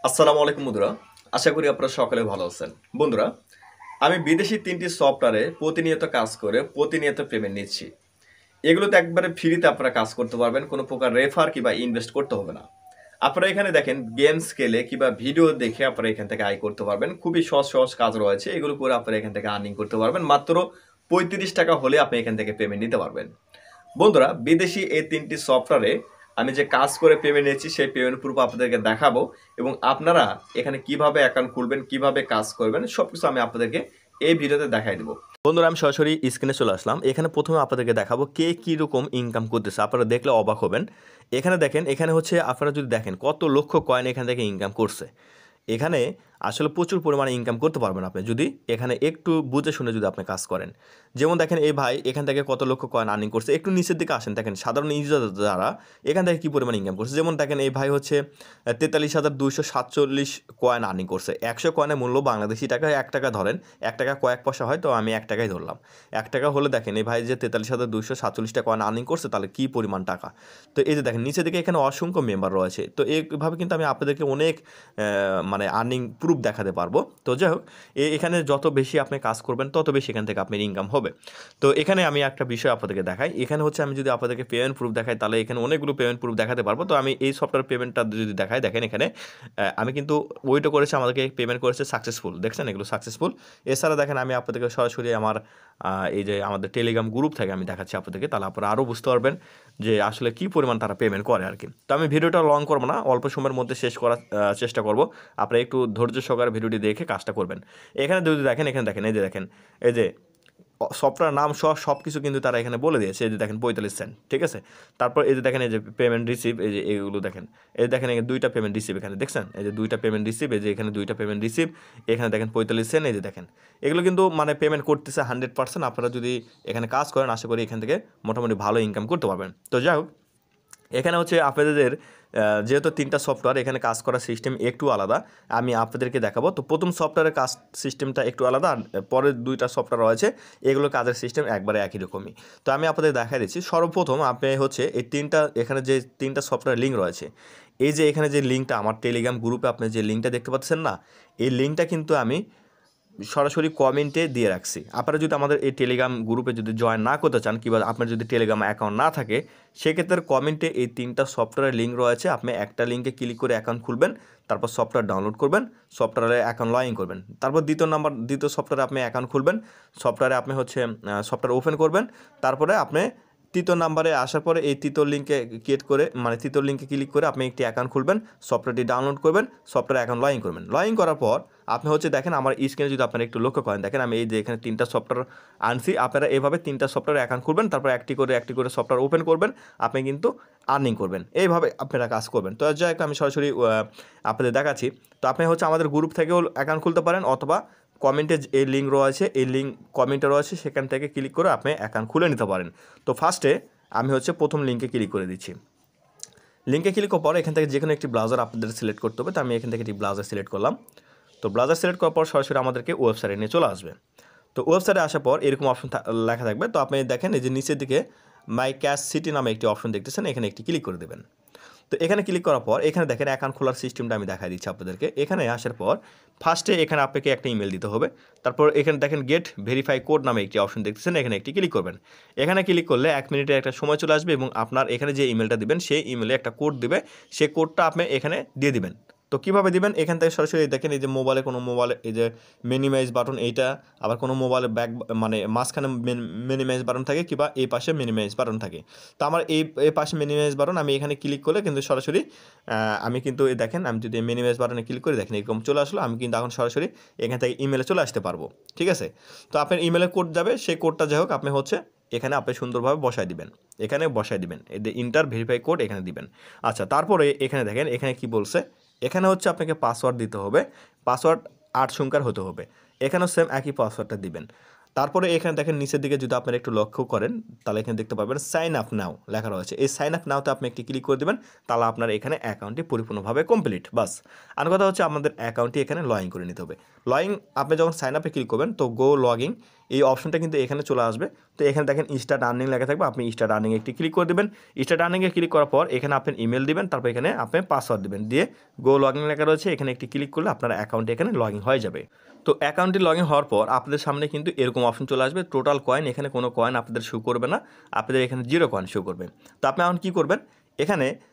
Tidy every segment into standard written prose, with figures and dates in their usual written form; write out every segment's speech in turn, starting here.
আসসালামু আলাইকুম বন্ধুরা, আশা করি আপনারা সকলে ভালো আছেন। বন্ধুরা, আমি বিদেশি 3টি সফটওয়্যারে প্রতিনিয়ত কাজ করে প্রতিনিয়ত পেমেন্ট নিচ্ছি। এগুলোতে একবারে ফ্রিতে আপনারা কাজ করতে পারবেন, কোনো প্রকার রেফার কিংবা ইনভেস্ট করতে হবে না। আপনারা এখানে দেখেন গেমস খেলে কিংবা ভিডিও দেখে আপনারা এখান থেকে আয় করতে পারবেন। খুবই সহজ সহজ কাজ রয়েছে, এগুলো করে আপনারা এখান থেকে আর্নিং করতে পারবেন। মাত্র 35 টাকা হলে আপনি এখান থেকে পেমেন্ট নিতে পারবেন। বন্ধুরা, বিদেশি এই 3টি সফটওয়্যারে আমি যে কাজ করে পেমেন্ট নিয়েছি সেই পেমেন্ট প্রুফ আপনাদেরকে দেখাবো এবং আপনারা এখানে কিভাবে অ্যাকাউন্ট খুলবেন, কিভাবে কাজ করবেন সবকিছু আমি আপনাদেরকে এই ভিডিওতে দেখাই দেবো। বন্ধুরা, আমি সরাসরি স্ক্রিনে চলে আসলাম। এখানে প্রথমে আপনাদেরকে দেখাবো কে কীরকম ইনকাম করতেছে, আপনারা দেখলে অবাক হবেন। এখানে দেখেন, এখানে হচ্ছে আপনারা যদি দেখেন কত লক্ষ কয়েন এখান থেকে ইনকাম করছে। এখানে আসলে প্রচুর পরিমাণে ইনকাম করতে পারবেন আপনি যদি এখানে একটু বুঝে শুনে যদি আপনি কাজ করেন। যেমন দেখেন এই ভাই এখান থেকে কত লক্ষ কয়েন আর্নিং করছে। একটু নিচের দিকে আসেন, দেখেন সাধারণ ইউজার যারা এখান থেকে কী পরিমাণ ইনকাম করছে। যেমন দেখেন এই ভাই হচ্ছে 43,247 কয়েন আর্নিং করছে। 100 কয়েনের মূল্য বাংলাদেশি টাকায় 1 টাকা ধরেন, 1 টাকা কয়েক পয়সা হয়, তো আমি 1 টাকাই ধরলাম। 1 টাকা হলে দেখেন এই ভাই যে 43,247 কয়েন আর্নিং করছে, তাহলে কী পরিমাণ টাকা। তো এই যে দেখেন নিচের দিকে এখানে অসংখ্য মেম্বার রয়েছে। তো এইভাবে কিন্তু আমি আপনাদেরকে অনেক মানে আর্নিং প্রুফ দেখাতে পারবো। তো যাই হোক, এখানে যত বেশি আপনি কাজ করবেন তত বেশি এখান থেকে আপনার ইনকাম হবে। তো এখানে আমি একটা বিষয় আপনাদেরকে দেখাই। এখানে হচ্ছে আমি যদি আপনাদেরকে পেমেন্ট প্রুফ দেখাই, তাহলে এখানে অনেকগুলো পেমেন্ট প্রুফ দেখাতে পারবো। তো আমি এই সফটওয়্যার পেমেন্টটা যদি দেখাই, দেখেন এখানে আমি কিন্তু ওইটা করেছে, আমাদেরকে পেমেন্ট করেছে সাকসেসফুল, দেখছেন এগুলো সাকসেসফুল। এছাড়া দেখেন আমি আপনাদেরকে সরাসরি আমার এই যে আমাদের টেলিগ্রাম গ্রুপ থেকে আমি দেখাচ্ছি আপনাদেরকে, তাহলে আপনারা আরও বুঝতে পারবেন যে আসলে কী পরিমাণ তারা পেমেন্ট করে আর কি। তো আমি ভিডিওটা লং করবো না, অল্প সময়ের মধ্যে শেষ করার চেষ্টা করব। আপনারা একটু ধৈর্য সহকারে ভিডিওটি দেখে কাজটা করবেন। এখানে যদি দেখেন, এখানে দেখেন এই যে দেখেন এই যে সফটওয়্যার নাম সহ সব কিছু কিন্তু তারা এখানে বলে দিয়েছে। এই যে দেখেন 45 সেন্ট, ঠিক আছে। তারপর এই যে দেখেন এই যে পেমেন্ট রিসিভ, এই যে এইগুলো দেখেন, এই দেখেন এখানে 2টা পেমেন্ট রিসিভ, এখানে দেখছেন এই যে 2টা পেমেন্ট রিসিভ, এই যে এখানে 2টা পেমেন্ট রিসিভ, এখানে দেখেন 45 সেন্ট। এই যে দেখেন এগুলো কিন্তু মানে পেমেন্ট করতেছে 100%। আপনারা যদি এখানে কাজ করেন, আশা করি এখান থেকে মোটামুটি ভালো ইনকাম করতে পারবেন। তো যাই হোক, এখানে হচ্ছে আপনাদের যেহেতু 3টা সফটওয়্যার, এখানে কাজ করার সিস্টেম একটু আলাদা, আমি আপনাদেরকে দেখাবো। তো প্রথম সফটওয়্যারের কাজ সিস্টেমটা একটু আলাদা, আর পরের 2টা সফটওয়্যার রয়েছে এগুলোর কাজের সিস্টেম একবারে একই রকমই। তো আমি আপনাদের দেখাই দিচ্ছি। সর্বপ্রথম আপনি হচ্ছে এই 3টা, এখানে যে 3টা সফটওয়্যার লিঙ্ক রয়েছে, এই যে এখানে যে লিঙ্কটা আমার টেলিগ্রাম গ্রুপে আপনি যে লিঙ্কটা দেখতে পাচ্ছেন না, এই লিঙ্কটা কিন্তু আমি সরাসরি কমেন্টে দিয়ে রাখছি। আপনারা যদি আমাদের এই টেলিগ্রাম গ্রুপে যদি জয়েন না করতে চান, কিংবা আপনার যদি টেলিগ্রাম অ্যাকাউন্ট না থাকে, সেক্ষেত্রে কমেন্টে এই 3টা সফটওয়্যারের লিঙ্ক রয়েছে। আপনি একটা লিঙ্কে ক্লিক করে অ্যাকাউন্ট খুলবেন, তারপর সফটওয়্যার ডাউনলোড করবেন, সফটওয়্যারে অ্যাকাউন্ট লগ ইন করবেন। তারপর দ্বিতীয় সফটওয়্যারে আপনি অ্যাকাউন্ট খুলবেন, সফটওয়্যারে আপনি হচ্ছে সফটওয়্যার ওপেন করবেন। তারপরে আপনি 3য় নাম্বারে আসার পরে এই 3য় লিঙ্কে ক্রিয়েট করে, মানে 3য় লিঙ্কে ক্লিক করে আপনি একটি অ্যাকাউন্ট খুলবেন, সফটওয়্যারটি ডাউনলোড করবেন, সফটওয়্যার অ্যাকাউন্ট লগ ইন করবেন। লগ ইন করার পর আপনি হচ্ছে দেখেন আমার স্ক্রিনে যদি আপনারা একটু লক্ষ্য করেন, দেখেন আমি এই যে এখানে 3টা সফটওয়্যার আনছি। আপনারা এভাবে 3টা সফটওয়্যার অ্যাকাউন্ট খুলবেন, তারপর একটি করে সফটওয়্যার ওপেন করবেন, আপনি কিন্তু আর্নিং করবেন। এইভাবে আপনারা কাজ করবেন। তো যাই হোক, আমি সরাসরি আপনাদের দেখাচ্ছি। তো আপনি হচ্ছে আমাদের গ্রুপ থেকেও অ্যাকাউন্ট খুলতে পারেন, অথবা কমেন্টে এই লিঙ্ক রয়েছে, এই লিঙ্ক কমেন্টে রয়েছে, সেখান থেকে ক্লিক করে আপনি অ্যাকাউন্ট খুলে নিতে পারেন। তো ফার্স্টে আমি হচ্ছে প্রথম লিঙ্কে ক্লিক করে দিচ্ছি। লিঙ্কে ক্লিক করার পর এখান থেকে যে কোনো একটি ব্রাউজার আপনাদের সিলেক্ট করতে হবে। তো আমি এখান থেকে একটি ব্রাউজার সিলেক্ট করলাম। তো ব্রাউজার সিলেক্ট করার পর সরাসরি আমাদেরকে ওয়েবসাইটে নিয়ে চলে আসবে। তো ওয়েবসাইটে আসার পর এরকম অপশন লেখা থাকবে। তো আপনি দেখেন এই যে নিচের দিকে মাই ক্যাশ সিটি নামে একটি অপশন দেখতেছেন, এখানে একটি ক্লিক করে দেবেন। তো এখানে ক্লিক করার পর এখানে দেখেন অ্যাকাউন্ট খোলার সিস্টেমটা আমি দেখাই দিচ্ছি আপনাদেরকে। এখানে আসার পর ফার্স্টে এখানে আপনাকে একটা ইমেল দিতে হবে। তারপর এখানে দেখেন গেট ভেরিফাই কোড নামে একটি অপশন দেখতেছেন, এখানে একটি ক্লিক করবেন। এখানে ক্লিক করলে 1 মিনিটের একটা সময় চলে আসবে এবং আপনার এখানে যে ইমেলটা দিবেন সেই ইমেলে একটা কোড দিবে, সেই কোডটা আপনি এখানে দিয়ে দিবেন। তো কীভাবে দিবেন, এখান থেকে সরাসরি দেখেন এই যে মোবাইলে এই যে মিনিমাইজ বাটন, এইটা আবার কোনো মোবাইলে ব্যাক মানে মাঝখানে মিনিমাইজ বাটন থাকে, কিংবা এই পাশে মিনিমাইজ বাটন থাকে। তো আমার এই পাশে মিনিমাইজ বাটন, আমি এখানে ক্লিক করলে কিন্তু সরাসরি আমি কিন্তু দেখেন আমি যদি মিনিমাইজ বাটনে ক্লিক করে দেখেন এরকম চলে আসলো, আমি কিন্তু এখন সরাসরি এখান থেকে ইমেলে চলে আসতে পারবো। ঠিক আছে। তো আপনার ইমেলে কোড যাবে, সেই কোডটা যাই হোক আপনি হচ্ছে এখানে আপনি সুন্দরভাবে বসায় দিবেন, এখানে বসায় দিবেন, এই যে ইন্টার ভেরিফাই কোড এখানে দিবেন। আচ্ছা, তারপরে এখানে দেখেন এখানে কি বলছে, এখানে হচ্ছে আপনাকে পাসওয়ার্ড দিতে হবে, পাসওয়ার্ড 8 সংখ্যার হতে হবে। এখানেও সেম একই পাসওয়ার্ডটা দিবেন। তারপরে এখানে দেখেন নিচের দিকে যদি আপনারা একটু লক্ষ্য করেন, তাহলে এখানে দেখতে পাবেন সাইন আপ নাও লেখা রয়েছে। এই সাইন আপ নাওতে আপনি একটি ক্লিক করে দেবেন, তাহলে আপনার এখানে অ্যাকাউন্টটি পরিপূর্ণভাবে কমপ্লিট। বাস, আর কথা হচ্ছে আমাদের অ্যাকাউন্টটি এখানে লগ ইন করে নিতে হবে। লগ ইন আপনি যখন সাইন আপে ক্লিক করবেন, তো গো লগ ইন এই অপশনটা কিন্তু এখানে চলে আসবে। তো এখানে দেখেন স্টার্ট আর্নিং লেখা থাকবে, আপনি স্টার্ট আর্নিং একটি ক্লিক করে দেবেন। স্টার্ট আর্নিংয়ে ক্লিক করার পর এখানে আপনি ইমেল দিবেন, তারপর এখানে আপনি পাসওয়ার্ড দিবেন, দিয়ে গো লগইন লেখা রয়েছে, এখানে একটি ক্লিক করলে আপনার অ্যাকাউন্টে এখানে লগইন হয়ে যাবে। তো অ্যাকাউন্টে লগইন হওয়ার পর আপনাদের সামনে কিন্তু এরকম অপশন চলে আসবে, টোটাল কয়েন, এখানে কোনো কয়েন আপনাদের শো করবে না, আপনাদের এখানে 0 কয়েন শো করবে। তো আপনি এখন কী করবেন, এখানে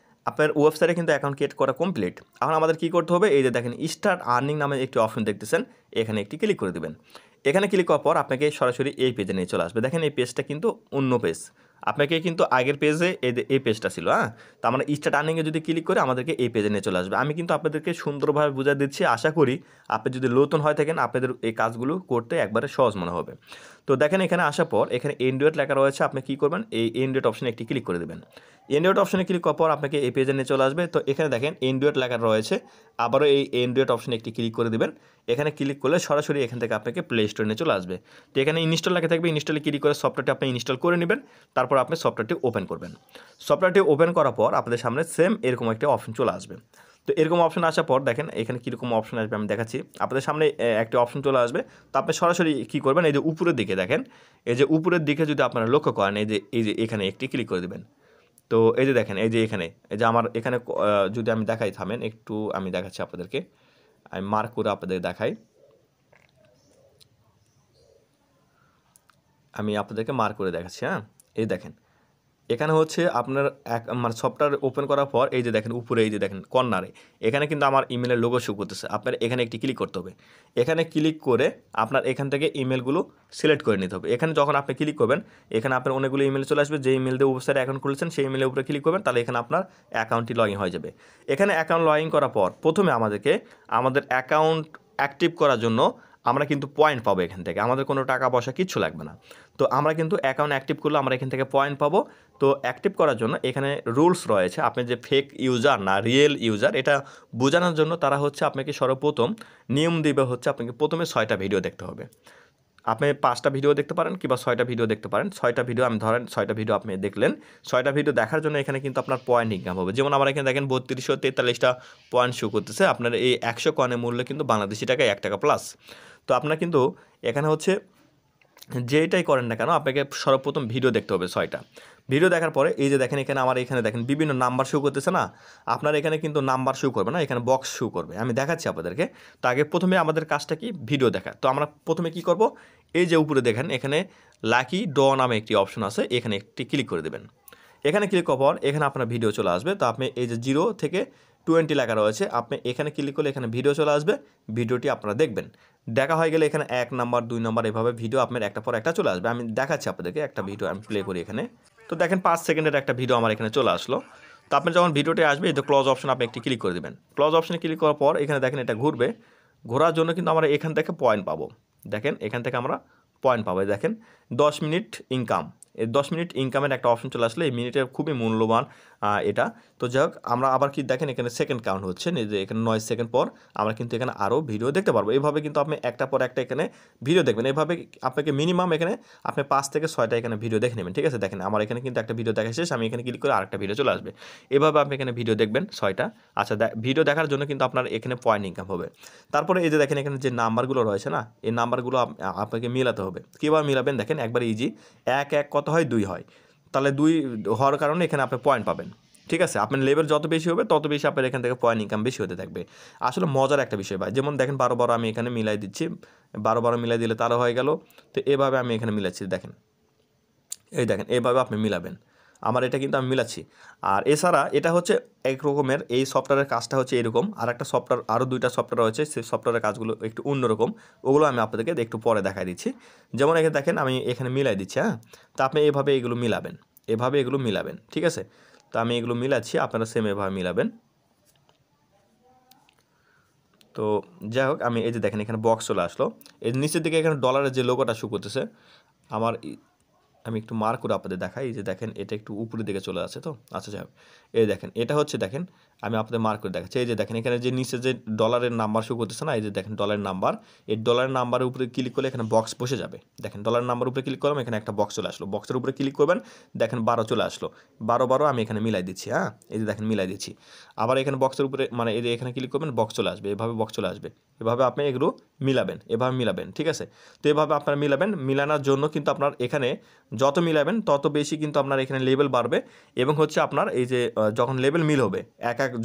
আপনার ওয়েবসাইটে কিন্তু অ্যাকাউন্ট ক্রিয়েট করা কমপ্লিট। এখন আমাদের কী করতে হবে, এই যে দেখেন স্টার্ট আর্নিং নামে একটি অপশন দেখতেছেন, এখানে একটি ক্লিক করে দেবেন। এখানে ক্লিক করার পর আপনাকে সরাসরি এই পেজে নিয়ে চলে আসবে। দেখেন এই পেজটা কিন্তু অন্য পেজ, আপনাকে কিন্তু আগের পেজে এই পেজটা ছিল, হ্যাঁ। তো আমরা স্টার্ট আর্নিংয়ে যদি ক্লিক করে আমাদেরকে এই পেজে নিয়ে চলে আসবে। আমি কিন্তু আপনাদেরকে সুন্দরভাবে বুঝিয়ে দিচ্ছি, আশা করি আপনি যদি নতুন হয়ে থাকেন আপনাদের এই কাজগুলো করতে একবারে সহজ মনে হবে। তো দেখেন এখানে আসার পর এখানে এন্ড্রয়েড লেখা রয়েছে, আপনি কী করবেন, এই এন্ড্রয়েড অপশনে একটি ক্লিক করে দেবেন। এন্ড্রয়েড অপশনে ক্লিক করার পর আপনাকে এই পেজে নিয়ে চলে আসবে। তো এখানে দেখেন এন্ড্রয়েড লেখা রয়েছে, আবারও এই এন্ড্রয়েড অপশনে একটি ক্লিক করে দেবেন। এখানে ক্লিক করলে সরাসরি এখান থেকে আপনাকে প্লে স্টোরে নিয়ে চলে আসবে। তো এখানে ইনস্টল লেখা থাকবে, ইনস্টলে ক্লিক করে সফটওয়্যারটি আপনি ইনস্টল করে নেবেন। তারপর আপনি সফটওয়্যারটি ওপেন করবেন। সফটওয়্যারটি ওপেন করার পর আপনাদের সামনে সেম এরকম একটা অপশন চলে আসবে। তো এরকম অপশন আসার পর দেখেন এখানে কীরকম অপশন আসবে আমি দেখাচ্ছি। আপনাদের সামনে একটা অপশন চলে আসবে। তো আপনি সরাসরি কী করবেন, এই যে উপরের দিকে দেখেন, এই যে উপরের দিকে যদি আপনারা লক্ষ্য করেন, এই যে এখানে একটি ক্লিক করে দেবেন। তো এই যে দেখেন, এই যে এখানে, এই যে আমার এখানে যদি আমি দেখাই, থামেন একটু, আমি দেখাচ্ছি আপনাদেরকে, আমি মার্ক করে আপনাদের দেখাই, আমি আপনাদেরকে মার্ক করে দেখাচ্ছি, হ্যাঁ। এই দেখেন এখানে হচ্ছে আপনার মানে সফটওয়্যার ওপেন করার পর এই যে দেখেন উপরে, এই যে দেখেন কর্নারে, এখানে কিন্তু আমার ইমেলের লোগো শো করতেছে। আপনার এখানে একটি ক্লিক করতে হবে। এখানে ক্লিক করে আপনার এখান থেকে ইমেলগুলো সিলেক্ট করে নিতে হবে। এখানে যখন আপনি ক্লিক করবেন, এখানে আপনার অনেকগুলো ইমেল চলে আসবে। যে ইমেল দিয়ে ওয়েবসাইটে অ্যাকাউন্ট খুলেছেন সেই ইমেলের উপরে ক্লিক করবেন, তাহলে এখানে আপনার অ্যাকাউন্টটি লগ ইন হয়ে যাবে। এখানে অ্যাকাউন্ট লগ ইন করার পর প্রথমে আমাদেরকে আমাদের অ্যাকাউন্ট অ্যাক্টিভ করার জন্য আমরা কিন্তু পয়েন্ট পাবো এখান থেকে, আমাদের কোনো টাকা পয়সা কিচ্ছু লাগবে না। তো আমরা কিন্তু অ্যাকাউন্ট অ্যাক্টিভ করলে আমরা এখান থেকে পয়েন্ট পাবো। তো অ্যাক্টিভ করার জন্য এখানে রুলস রয়েছে, আপনি যে ফেক ইউজার না রিয়েল ইউজার এটা বোঝানোর জন্য তারা হচ্ছে আপনাকে সর্বপ্রথম নিয়ম দিবে হচ্ছে আপনাকে প্রথমে 6টা ভিডিও দেখতে হবে। আপনি 5টা ভিডিও দেখতে পারেন কিংবা 6টা ভিডিও দেখতে পারেন। 6টা ভিডিও আমি ধরেন 6টা ভিডিও আপনি দেখলেন, 6টা ভিডিও দেখার জন্য এখানে কিন্তু আপনার পয়েন্ট ইনকাম হবে। যেমন আমার এখানে দেখেন 3243টা পয়েন্ট শো করতেছে। আপনার এই 100 কয়েনের মূল্য কিন্তু বাংলাদেশি টাকায় 1 টাকা প্লাস। তো আপনার কিন্তু এখানে হচ্ছে যেটাই করেন না কেন আপনাকে সর্বপ্রথম ভিডিও দেখতে হবে 6টা ভিডিও দেখার পরে এই যে দেখেন এখানে আমার এখানে দেখেন বিভিন্ন নাম্বার শো করতেছে না, আপনার এখানে কিন্তু নাম্বার শো করবে না, এখানে বক্স শো করবে। আমি দেখাচ্ছি আপনাদেরকে। তো আগে প্রথমে আমাদের কাজটা কি, ভিডিও দেখা। তো আমরা প্রথমে কি করব, এই যে উপরে দেখেন এখানে লাকি ড নামে একটি অপশন আছে, এখানে একটি ক্লিক করে দেবেন। এখানে ক্লিক করার পর এখানে আপনার ভিডিও চলে আসবে। তো আপনি এই যে 0 থেকে 20 লেখা রয়েছে, আপনি এখানে ক্লিক করলে এখানে ভিডিও চলে আসবে, ভিডিওটি আপনারা দেখবেন। দেখা হয়ে গেলে এখানে 1 নাম্বার 2 নাম্বার এভাবে ভিডিও আপনার একটা পর একটা চলে আসবে। আমি দেখাচ্ছি আপনাদেরকে, একটা ভিডিও আমি প্লে করি এখানে। তো দেখেন 5 সেকেন্ডের একটা ভিডিও আমার এখানে চলে আসলো। তো আপনি যখন ভিডিওটি আসবে এই যে ক্লোজ অপশন আপনি একটি ক্লিক করে দেবেন। ক্লোজ অপশনে ক্লিক করার পর এখানে দেখেন এটা ঘুরবে, ঘোরার জন্য কিন্তু আমরা এখান থেকে পয়েন্ট পাবো। দেখেন এখান থেকে আমরা পয়েন্ট পাবো। দেখেন 10 মিনিট ইনকাম, এই 10 মিনিট ইনকামের একটা অপশন চলে আসলে এই মিনিটের খুবই মূল্যবান এটা। তো যাই হোক আমরা আবার কি দেখেন এখানে সেকেন্ড কাউন্ট হচ্ছে, এই যে এখানে 9 সেকেন্ড পর আমরা কিন্তু এখানে আরও ভিডিও দেখতে পারবো। এইভাবে কিন্তু আপনি একটা পর একটা এখানে ভিডিও দেখবেন। এইভাবে আপনাকে মিনিমাম এখানে আপনি 5 থেকে 6টা এখানে ভিডিও দেখে নেবেন, ঠিক আছে। দেখেন আমার এখানে কিন্তু একটা ভিডিও দেখা শেষ, আমি এখানে ক্লিক করে আরেকটা ভিডিও চলে আসবে। এভাবে আপনি এখানে ভিডিও দেখবেন 6টা। আচ্ছা ভিডিও দেখার জন্য কিন্তু আপনার এখানে পয়েন্ট ইনকাম হবে। তারপরে এই যে দেখেন এখানে যে নাম্বারগুলো রয়েছে না, এই নাম্বারগুলো আপনাকে মিলাতে হবে। কীভাবে মিলাবেন দেখেন একবার ইজি, 1 1 কত হয় 2 হয়, তাহলে 2 হওয়ার কারণে এখানে আপনি পয়েন্ট পাবেন, ঠিক আছে। আপনার লেভেল যত বেশি হবে তত বেশি আপনার এখান থেকে পয়েন্ট ইনকাম বেশি হতে থাকবে। আসলে মজার একটা বিষয় ভাই। যেমন দেখেন 12 12 আমি এখানে মিলাই দিচ্ছি, 12 12 মিলাই দিলে তারও হয়ে গেল। তো এভাবে আমি এখানে মিলাচ্ছি, দেখেন এই দেখেন এইভাবে আপনি মিলাবেন। আমার এটা কিন্তু আমি মিলাচ্ছি। আর এছাড়া এটা হচ্ছে এক রকমের, এই সফটওয়্যারের কাজটা হচ্ছে এরকম। আর একটা সফটওয়্যার, আরও 2টা সফটওয়্যার রয়েছে, সেই সফটওয়্যারের কাজগুলো একটু অন্যরকম, ওগুলো আমি আপনাদেরকে একটু পরে দেখাই দিচ্ছি। যেমন এখানে দেখেন আমি এখানে মিলাই দিচ্ছি, হ্যাঁ। তো আপনি এভাবে এগুলো মিলাবেন, এভাবে এগুলো মিলাবেন, ঠিক আছে। তো আমি এগুলো মিলাচ্ছি, আপনারা সেম এভাবে মিলাবেন। তো যাই হোক আমি এই যে দেখেন এখানে বক্স চলে আসলো, এই নিচের দিকে এখানে ডলারের যে লোগোটা শো করতেছে আমার, আমি একটু মার্ক করে আপনাদের দেখাই। এই যে দেখেন এটা একটু উপরের দিকে চলে আসে। তো আচ্ছা যাই হোক এই দেখেন এটা হচ্ছে দেখেন আমি আপনাদের মার্ক করে দেখাচ্ছি। এই যে দেখেন এখানে যে নিচে যে ডলারের নাম্বার শো করতেছে না, এই যে দেখেন ডলারের নাম্বার, এই ডলারের নাম্বারের উপরে ক্লিক করলে এখানে বক্স বসে যাবে। দেখেন ডলারের নাম্বার উপরে ক্লিক করলাম, এখানে একটা বক্স চলে আসলো, বক্সের উপরে ক্লিক করবেন, দেখেন 12 চলে আসলো, 12 আমি এখানে মিলাই দিচ্ছি। হ্যাঁ, এই যে দেখেন মিলাই দিচ্ছি। আবার এখানে বক্সের উপরে মানে এই যে এখানে ক্লিক করবেন, বক্স চলে আসবে, এভাবে বক্স চলে আসবে। এভাবে আপনি এগুলো মিলাবেন, এভাবে মিলাবেন, ঠিক আছে। তো এভাবে আপনারা মিলাবেন। মিলানোর জন্য কিন্তু আপনার এখানে যত মিলাবেন তত বেশি কিন্তু আপনার এখানে লেভেল বাড়বে, এবং হচ্ছে আপনার এই যে যখন লেভেল মিল হবে,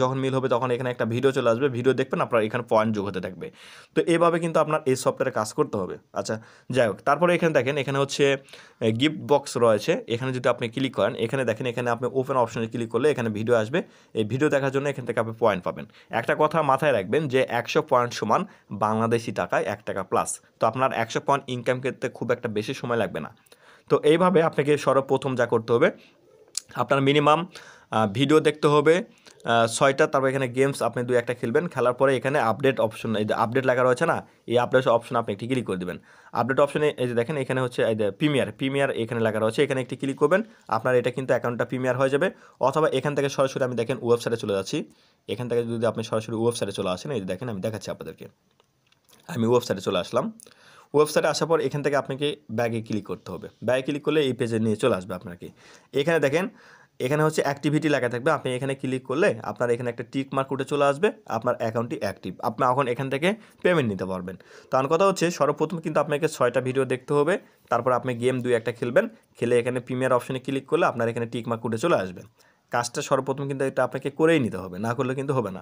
যখন মিল হবে তখন এখানে একটা ভিডিও চলে আসবে, ভিডিও দেখবেন, আপনার এখানে পয়েন্ট যোগ হতে থাকবে। তো এভাবে কিন্তু আপনার এই সফটওয়্যারে কাজ করতে হবে। আচ্ছা, যাই হোক, তারপরে এখানে দেখেন এখানে হচ্ছে গিফট বক্স রয়েছে, এখানে যদি আপনি ক্লিক করেন, এখানে দেখেন এখানে আপনি ওপেন অপশনে ক্লিক করলে এখানে ভিডিও আসবে, এই ভিডিও দেখার জন্য এখান থেকে আপনি পয়েন্ট পাবেন। একটা কথা মাথায় রাখবেন যে 100 পয়েন্ট সমান বাংলাদেশি টাকায় 1 টাকা প্লাস। তো আপনার 100 পয়েন্ট ইনকাম করতে খুব একটা বেশি সময় লাগবে না। তো এইভাবে আপনাকে সর্বপ্রথম যা করতে হবে, আপনার মিনিমাম ভিডিও দেখতে হবে 6টা, তারপর এখানে গেমস আপনি 2-1টা খেলবেন, খেলার পরে এখানে আপডেট অপশন, এই যে আপডেট লেখা রয়েছে না, এই আপডেট অপশন আপনি একটি ক্লিক করে দেবেন। আপডেট অপশনে এই যে দেখেন এখানে হচ্ছে এই যে প্রিমিয়ার এখানে লেখা রয়েছে, এখানে একটি ক্লিক করবেন, আপনার এটা কিন্তু অ্যাকাউন্টটা প্রিমিয়ার হয়ে যাবে। অথবা এখান থেকে সরাসরি আমি দেখেন ওয়েবসাইটে চলে যাচ্ছি, এখান থেকে যদি আপনি সরাসরি ওয়েবসাইটে চলে আসেন, এই যে দেখেন আমি দেখাচ্ছি আপনাদেরকে, আমি ওয়েবসাইটে চলে আসলাম। ওয়েবসাইটে আসার পর এখান থেকে আপনাকে ব্যাগে ক্লিক করতে হবে, ব্যাগে ক্লিক করলে এই পেজে নিয়ে চলে আসবে আপনাকে। এখানে দেখেন এখানে হচ্ছে অ্যাক্টিভিটি লেখা থাকবে, আপনি এখানে ক্লিক করলে আপনার এখানে একটা টিক মার্ক উঠে চলে আসবে, আপনার অ্যাকাউন্টটি অ্যাক্টিভ, আপনি এখন এখান থেকে পেমেন্ট নিতে পারবেন। তো আমার কথা হচ্ছে সর্বপ্রথম কিন্তু আপনাকে 6টা ভিডিও দেখতে হবে, তারপর আপনি গেম 2-1টা খেলবেন, খেলে এখানে প্রিমিয়ার অপশনে ক্লিক করলে আপনার এখানে টিক মার্ক উঠে চলে আসবে। কাজটা সর্বপ্রথম কিন্তু এটা আপনাকে করেই নিতে হবে, না করলে কিন্তু হবে না।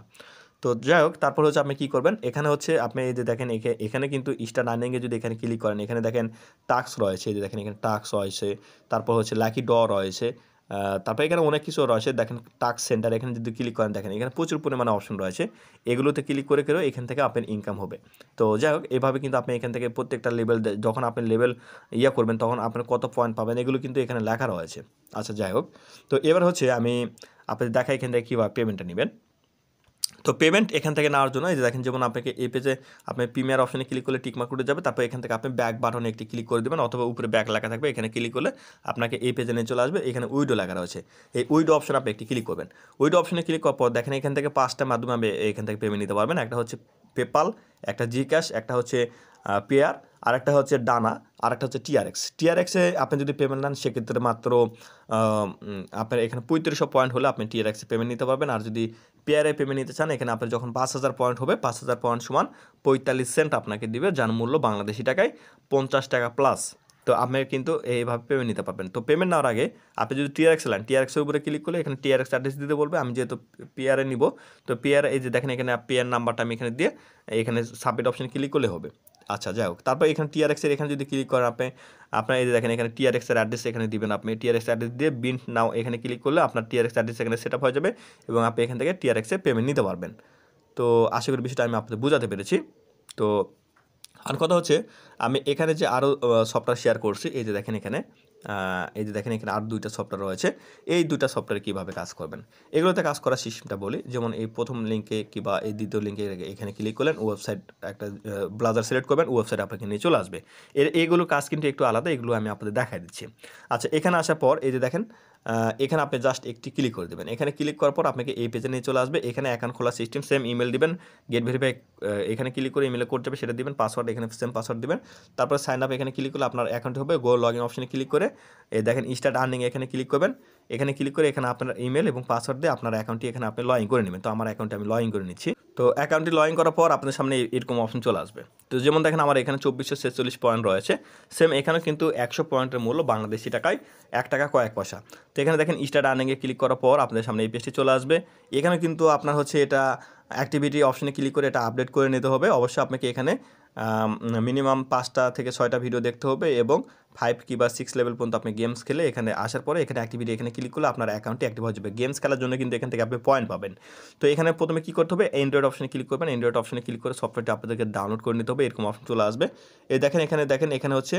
তো যাই হোক, তারপর হচ্ছে আপনি কী করবেন, এখানে হচ্ছে আপনি এই যে দেখেন এখানে কিন্তু স্টার আর্নিংয়ে যদি এখানে ক্লিক করেন, এখানে দেখেন টাস্ক রয়েছে, এই যে দেখেন এখানে টাস্ক রয়েছে, তারপর হচ্ছে লাকি ড্র রয়েছে, তারপর এখানে অনেক কিছু রয়েছে, দেখেন টাস্ক সেন্টার, এখানে যদি ক্লিক করেন দেখেন এখানে প্রচুর পরিমাণে অপশন রয়েছে, এগুলোতে ক্লিক করে করেও এখান থেকে আপনার ইনকাম হবে। তো যাই হোক, এভাবে কিন্তু আপনি এখান থেকে প্রত্যেকটা লেভেল, যখন আপনি লেভেল করবেন তখন আপনার কত পয়েন্ট পাবেন এগুলো কিন্তু এখানে লেখা রয়েছে। আচ্ছা, যাই হোক, তো এবার হচ্ছে আমি আপনাদের দেখাই এখান থেকে কীভাবে পেমেন্টটা নেবেন। তো পেমেন্ট এখান থেকে নেওয়ার জন্য এই যে দেখেন, যেমন আপনাকে এই পেজে আপনি প্রিমিয়ার অপশনে ক্লিক করলে টিকমার্ক উঠে যাবে, তারপর এখান থেকে আপনি ব্যাক বাটনে একটি ক্লিক করে দেবেন, অথবা উপরে ব্যাক লেখা থাকবে, এখানে ক্লিক করলে আপনাকে এই পেজে নিয়ে চলে আসবে। এখানে উইডো লেখা রয়েছে, এই উইডো অপশনে আপনি একটি ক্লিক করবেন। উইডো অপশনে ক্লিক করার পর দেখেন এখান থেকে 5টা মাধ্যমে আপনি এখান থেকে পেমেন্ট নিতে পারবেন। একটা হচ্ছে পেপাল, একটা জিক্যাশ, একটা হচ্ছে পেয়ার, আর একটা হচ্ছে ডানা, আর একটা হচ্ছে টিআরএক্সে আপনি যদি পেমেন্ট নেন সেক্ষেত্রে মাত্র আপনার এখানে 3500 পয়েন্ট হলে আপনি টিআরএক্সে পেমেন্ট নিতে পারবেন। আর যদি পেয়ারে পেমেন্ট নিতে চান, এখানে আপনার যখন 5000 পয়েন্ট হবে, 5000 পয়েন্ট সমান 45 সেন্ট আপনাকে দিবে, যার মূল্য বাংলাদেশি টাকায় 50 টাকা প্লাস। তো আপনি কিন্তু এইভাবে পেমেন্ট নিতে পারবেন। তো পেমেন্ট নেওয়ার আগে আপনি যদি টিআরএক্স নেন, টিআরএক্সের উপরে ক্লিক করলে এখানে টিআরএক্স অ্যাড্রেস দিতে বলবে। আমি যেহেতু পেয়ারে নিব, তো পেয়ার এই যে দেখেন এখানে পেয়ার নাম্বারটা আমি এখানে দিয়ে এখানে সাবমিট অপশন ক্লিক করলে হবে। আচ্ছা, যাই হোক, তারপর এখানে টিআরএক্সের এখানে যদি ক্লিক করেন আপনার এই যে দেখেন এখানে টিআরএক্সের অ্যাড্রেস এখানে দিবেন, আপনি টিআরএক্স অ্যাড্রেস দিয়ে বিন নাও এখানে ক্লিক করলে আপনার টিআরএক্স অ্যাড্রেস এখানে সেট আপ হয়ে যাবে, এবং আপনি এখান থেকে টিআরএক্সে পেমেন্ট নিতে পারবেন। তো আশা করি বিষয়টা আমি আপনাদের বোঝাতে পেরেছি। তো আর কথা হচ্ছে, আমি এখানে যে আরও সফটওয়্যার শেয়ার করছি, এই যে দেখেন এখানে আর 2টা সফটওয়্যার রয়েছে, এই 2টা সফটওয়্যারে কীভাবে কাজ করবেন, এগুলোতে কাজ করার সিস্টেমটা বলি। যেমন এই প্রথম লিঙ্কে কিংবা এই দ্বিতীয় লিঙ্কে এখানে ক্লিক করলেন, ওয়েবসাইট একটা ব্রাউজার সিলেক্ট করবেন, ওয়েবসাইট আপনাকে নিয়ে চলে আসবে। এইগুলো কাজ কিন্তু একটু আলাদা, এগুলো আমি আপনাদের দেখাই দিচ্ছি। আচ্ছা, এখানে আসার পর এই যে দেখেন এখানে আপনি জাস্ট একটি ক্লিক করে দেবেন, এখানে ক্লিক করার পর আপনাকে এই পেজে নিয়ে চলে আসবে। এখানে অ্যাকাউন্ট খোলা সিস্টেম, সেম ইমেল দিবেন, গেট ভেরিফাই এখানে ক্লিক করে ইমেলে কোড যাবে সেটা দিবেন, পাসওয়ার্ড এখানে সেম পাসওয়ার্ড দিবেন, তারপর সাইন আপ এখানে ক্লিক করলে আপনার অ্যাকাউন্ট হবে। গো লগ ইন অপশনে ক্লিক করে এই দেখেন স্টার্ট আর্নিং এখানে ক্লিক করবেন, এখানে ক্লিক করে এখানে আপনার ইমেল এবং পাসওয়ার্ড দিয়ে আপনার অ্যাকাউন্টটি এখানে আপনি লগ ইন করে নেবেন। তো আমার অ্যাকাউন্টে আমি লগ ইন করে নিচ্ছি। তো অ্যাকাউন্টটি লগ ইন করার পর আপনার সামনে এরকম অপশন চলে আসবে। তো যেমন দেখেন আমার এখানে 2446 পয়েন্ট রয়েছে, সেম এখানে কিন্তু 100 পয়েন্টের মূল্য বাংলাদেশি টাকায় 1 টাকা কয়েক পয়সা। তো এখানে দেখেন স্টার্ট আর্নিংয়ে ক্লিক করার পর আপনাদের সামনে এই পেজটি চলে আসবে। এখানে কিন্তু আপনার হচ্ছে এটা অ্যাক্টিভিটি অপশনে ক্লিক করে এটা আপডেট করে নিতে হবে। অবশ্যই আপনাকে এখানে মিনিমাম 5টা থেকে 6টা ভিডিও দেখতে হবে, এবং 5 কিংবা 6 লেভেল পর্যন্ত আপনি গেমস খেলে এখানে আসার পরে এখানে অ্যাক্টিভিটি এখানে ক্লিক করলে আপনার অ্যাকাউন্টটি অ্যাক্টিভ হয়ে যাবে। গেমস খেলার জন্য কিন্তু এখান থেকে আপনি পয়েন্ট পাবেন। তো এখানে প্রথমে কী করতে হবে, অ্যান্ড্রয়েড অপশনে ক্লিক করবেন, অ্যান্ড্রয়েড অপশনে ক্লিক করে সফটওয়্যারটি আপনাদেরকে ডাউনলোড করে নিতে হবে, এরকম অপশন চলে আসবে। এই দেখেন এখানে হচ্ছে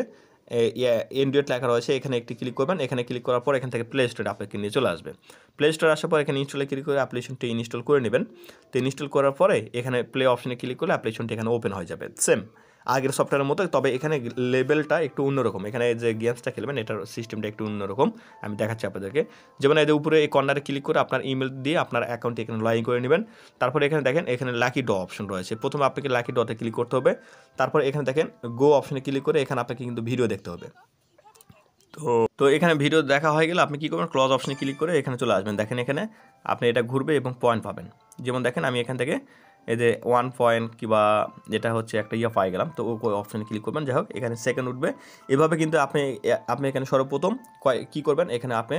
অ্যান্ড্রয়েড লেখা রয়েছে, এখানে একটি ক্লিক করবেন, এখানে ক্লিক করার পর এখান থেকে প্লে স্টোরে আপনাকে নিয়ে চলে আসবে। প্লে স্টোরে আসার পর এখানে ইনস্টলে ক্লিক করে অ্যাপ্লিকেশনটি ইনস্টল করে নেবেন। তো ইনস্টল করার পরে এখানে প্লে অপশনে ক্লিক করলে অ্যাপ্লিকেশনটি এখানে ওপেন হয়ে যাবে। সেম আগের সফটওয়্যারের মতো, তবে এখানে লেভেলটা একটু অন্যরকম। এখানে যে গেমসটা খেলবেন এটার সিস্টেমটা একটু অন্যরকম, আমি দেখাচ্ছি আপনাদেরকে। যেমন এই যে উপরে এই কর্নারে ক্লিক করে আপনার ইমেল দিয়ে আপনার অ্যাকাউন্টে এখানে লগ ইন করে নেবেন। তারপরে এখানে দেখেন এখানে লাকি ড্র অপশন রয়েছে, প্রথমে আপনাকে লাকি ড্রতে ক্লিক করতে হবে। তারপর এখানে দেখেন গো অপশনে ক্লিক করে এখানে আপনাকে কিন্তু ভিডিও দেখতে হবে। তো এখানে ভিডিও দেখা হয়ে গেলে আপনি কী করবেন, ক্লোজ অপশনে ক্লিক করে এখানে চলে আসবেন। দেখেন এখানে আপনি এটা ঘুরবে এবং পয়েন্ট পাবেন। যেমন দেখেন আমি এখান থেকে এই যে 1 পয়েন্ট কিংবা যেটা হচ্ছে একটা পাই গেলাম, তো ওই অপশনে ক্লিক করবেন। যাই হোক এখানে সেকেন্ড উঠবে। এভাবে কিন্তু আপনি এখানে সর্বপ্রথম কী করবেন, এখানে আপনি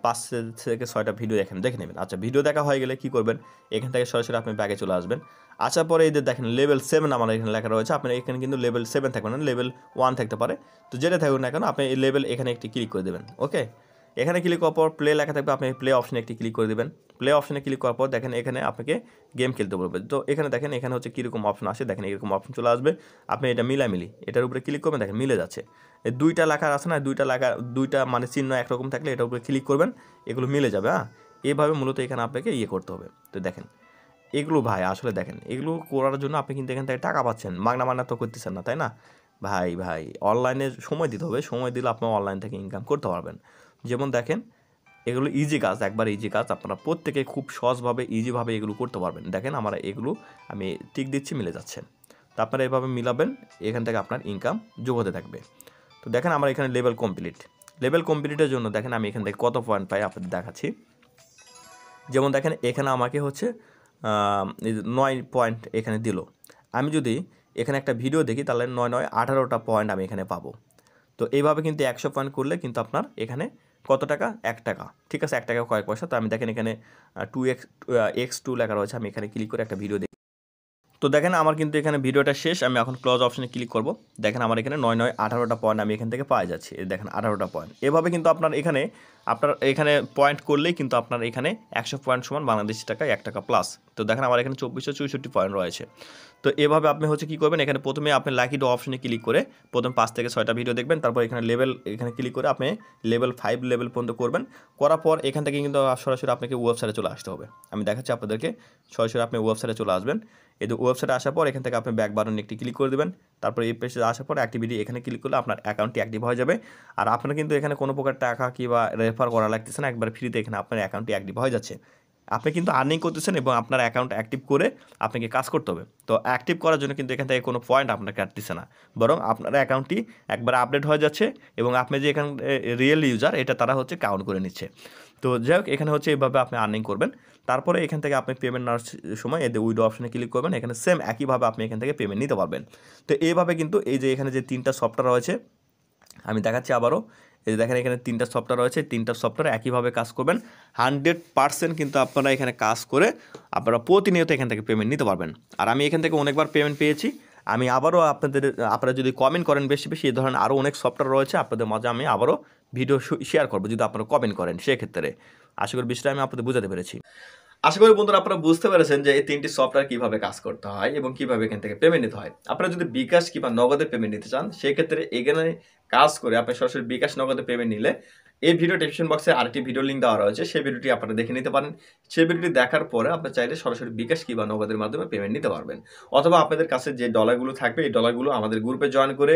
5 থেকে 6টা ভিডিও দেখে নেবেন। আচ্ছা, ভিডিও দেখা হয়ে গেলে কী করবেন, এখান থেকে সরাসরি আপনি ব্যাগে চলে আসবেন। আসার পরে এই যে দেখেন লেভেল 7 আমার এখানে লেখা রয়েছে, আপনার এখানে কিন্তু লেভেল 7 থাকবে না, লেভেল 1 থাকতে পারে। তো যেটা থাকুক না কেন আপনি এই লেভেল এখানে একটি ক্লিক করে দেবেন। ওকে, এখানে ক্লিক করার পর প্লে লেখা থাকবে, আপনি প্লে অপশনে একটি ক্লিক করে দেবেন। প্লে অপশনে ক্লিক করার পর দেখেন এখানে আপনাকে গেম খেলতে বলবে। তো এখানে দেখেন এখানে হচ্ছে কীরকম অপশন আসে, দেখেন এরকম অপশন চলে আসবে। আপনি এটা মিলামিলি এটার উপরে ক্লিক করবেন, দেখেন মিলে যাচ্ছে। এই 2টা লেখা আছে না, 2টা মানে চিহ্ন একরকম থাকলে এটার উপরে ক্লিক করবেন, এগুলো মিলে যাবে। হ্যাঁ, এইভাবে মূলত এখানে আপনাকে করতে হবে। তো দেখেন এগুলো ভাই আসলে দেখেন এগুলো করার জন্য আপনি কিন্তু এখান থেকে টাকা পাচ্ছেন, মাগনা তো করতেছেন না, তাই না ভাই? অনলাইনে সময় দিতে হবে, সময় দিলে আপনি অনলাইন থেকে ইনকাম করতে পারবেন। যেমন দেখেন এগুলো ইজি কাজ, একবার ইজি কাজ, আপনারা প্রত্যেকে খুব সহজভাবে ইজিভাবে এগুলো করতে পারবেন। দেখেন আমরা এগুলো আমি টিক দিচ্ছি, মিলে যাচ্ছে। তো আপনারা এভাবে মিলাবেন, এখান থেকে আপনার ইনকাম যোগ হতে থাকবে। তো দেখেন আমার এখানে লেভেল কমপ্লিটের জন্য দেখেন আমি এখান থেকে কত পয়েন্ট পাই আপনাদের দেখাচ্ছি। যেমন দেখেন এখানে আমাকে হচ্ছে 9 পয়েন্ট এখানে দিল। আমি যদি এখানে একটা ভিডিও দেখি তাহলে 9 9 18টা পয়েন্ট আমি এখানে পাবো। তো এইভাবে কিন্তু 100 পয়েন্ট করলে কিন্তু আপনার এখানে কত টাকা, 1 টাকা। ঠিক আছে, 1 টাকা কয়েক পয়সা। তো আমি দেখেন এখানে 2x2 লেখা রয়েছে, আমি এখানে ক্লিক করে একটা ভিডিও দেখি। তো দেখেন আমার কিন্তু এখানে ভিডিওটা শেষ, আমি এখন ক্লোজ অপশনে ক্লিক করব। দেখেন আমার এখানে 9 9 18টা পয়েন্ট আমি এখান থেকে পাই যাচ্ছি। দেখেন 18টা পয়েন্ট। এভাবে কিন্তু আপনার এখানে পয়েন্ট করলেই কিন্তু আপনার এখানে 100 পয়েন্ট সমান বাংলাদেশি টাকা 1 টাকা প্লাস। তো দেখেন আমার এখানে 2464 পয়েন্ট রয়েছে। তো এভাবে আপনি হচ্ছে কী করবেন, এখানে প্রথমে আপনি লাকি ড্র অপশনে ক্লিক করে প্রথম 5 থেকে 6টা ভিডিও দেখবেন। তারপর এখানে ক্লিক করে আপনি লেভেল 5 লেভেল পর্যন্ত করবেন। করার পর এখান থেকে কিন্তু সরাসরি আপনাকে ওয়েবসাইটে চলে আসতে হবে। আমি দেখাচ্ছি আপনাদেরকে, সরাসরি আপনি ওয়েবসাইটে চলে আসবেন। এই যে ওয়েবসাইটে আসার পর এখান থেকে আপনি ব্যাক বাটনে একটি ক্লিক করে দেবেন। তারপর এই পেজে আসার পর অ্যাক্টিভিটি এখানে ক্লিক করলে আপনার অ্যাকাউন্টটি অ্যাক্টিভ হয়ে যাবে। আর আপনার কিন্তু এখানে কোনো প্রকার টাকা কিংবা রেফার করা লাগতেছে না, একবার ফ্রিতে এখানে আপনার অ্যাকাউন্টটি অ্যাক্টিভ হয়ে যাচ্ছে। আপনি কিন্তু আর্নিং করতেছেন এবং আপনার অ্যাকাউন্ট অ্যাক্টিভ করে আপনাকে কাজ করতে হবে। তো অ্যাক্টিভ করার জন্য কিন্তু এখান থেকে কোনো পয়েন্ট আপনাকে কাটতেছে না, বরং আপনার অ্যাকাউন্টটি একবার আপডেট হয়ে যাচ্ছে এবং আপনি যে এখানে রিয়েল ইউজার এটা তারা হচ্ছে কাউন্ট করে নিচ্ছে। তো যাই হোক এখানে হচ্ছে এইভাবে আপনি আর্নিং করবেন। তারপরে এখান থেকে আপনি পেমেন্ট নেওয়ার সময় এদের উইডো অপশনে ক্লিক করবেন, এখানে সেম একইভাবে আপনি এখান থেকে পেমেন্ট নিতে পারবেন। তো এইভাবে কিন্তু এই যে এখানে যে 3টা সফটওয়্যার রয়েছে আমি দেখাচ্ছি আবারও। এই যে দেখেন এখানে 3টা সফটওয়্যার রয়েছে, 3টা সফটওয়্যার একইভাবে কাজ করবেন। 100% কিন্তু আপনারা এখানে কাজ করে আপনারা প্রতিনিয়ত এখান থেকে পেমেন্ট নিতে পারবেন। আর আমি এখান থেকে অনেকবার পেমেন্ট পেয়েছি। আমি আবারও আপনারা যদি কমেন্ট করেন বেশি বেশি, এই ধরনের আরও অনেক সফটওয়্যার রয়েছে, আপনাদের মাঝে আমি আবারও ভিডিও শেয়ার করবো যদি আপনারা কমেন্ট করেন। সেক্ষেত্রে আশা করি বিষয়টা আমি আপনাদের বোঝাতে পেরেছি। আশা করি বন্ধুরা আপনারা বুঝতে পেরেছেন যে এই 3টি সফটওয়্যার কিভাবে কাজ করতে হয় এবং কিভাবে এখান থেকে পেমেন্ট নিতে হয়। আপনারা যদি বিকাশ কিংবা নগদে পেমেন্ট নিতে চান, সেক্ষেত্রে এখানে কাজ করে আপনি সরাসরি বিকাশ নগদে পেমেন্ট নিলে এই ভিডিও ডেসক্রিপশন বক্সে আরেকটি ভিডিও লিঙ্ক দেওয়া রয়েছে, সেই ভিডিওটি আপনারা দেখে নিতে পারেন। সেই ভিডিওটি দেখার পরে আপনি চাইলে সরাসরি বিকাশ কিংবা নগদের মাধ্যমে পেমেন্ট নিতে পারবেন। অথবা আপনাদের কাছে যে ডলারগুলো থাকবে এই ডলারগুলো আমাদের গ্রুপে জয়েন করে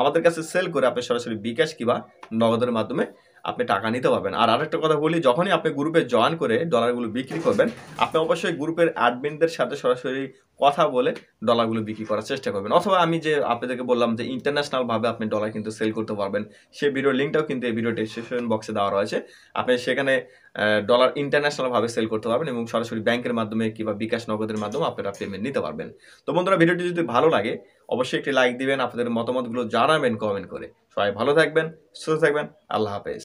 আমাদের কাছে সেল করে আপনি সরাসরি বিকাশ কিংবা নগদের মাধ্যমে আপনি টাকা নিতে পারবেন। আর আরেকটা কথা বলি, যখনই আপনি গ্রুপে জয়েন করে ডলারগুলো বিক্রি করবেন, আপনি অবশ্যই গ্রুপের অ্যাডমিনদের সাথে সরাসরি কথা বলে ডলারগুলো বিক্রি করার চেষ্টা করবেন। অথবা আমি যে আপনাদেরকে বললাম যে ইন্টারন্যাশনালভাবে আপনি ডলার কিন্তু সেল করতে পারবেন, সেই ভিডিওর লিঙ্কটাও কিন্তু এই ভিডিও ডেসক্রিপশন বক্সে দেওয়া রয়েছে। আপনি সেখানে ডলার ইন্টারন্যাশনালভাবে সেল করতে পারবেন এবং সরাসরি ব্যাংকের মাধ্যমে কিংবা বিকাশ নগদের মাধ্যমে আপনারা পেমেন্ট নিতে পারবেন। তো বন্ধুরা ভিডিওটি যদি ভালো লাগে অবশ্যই একটি লাইক দিবেন, আপনাদের মতামতগুলো জানাবেন কমেন্ট করে। সবাই ভালো থাকবেন, সুস্থ থাকবেন, আল্লাহ হাফেজ।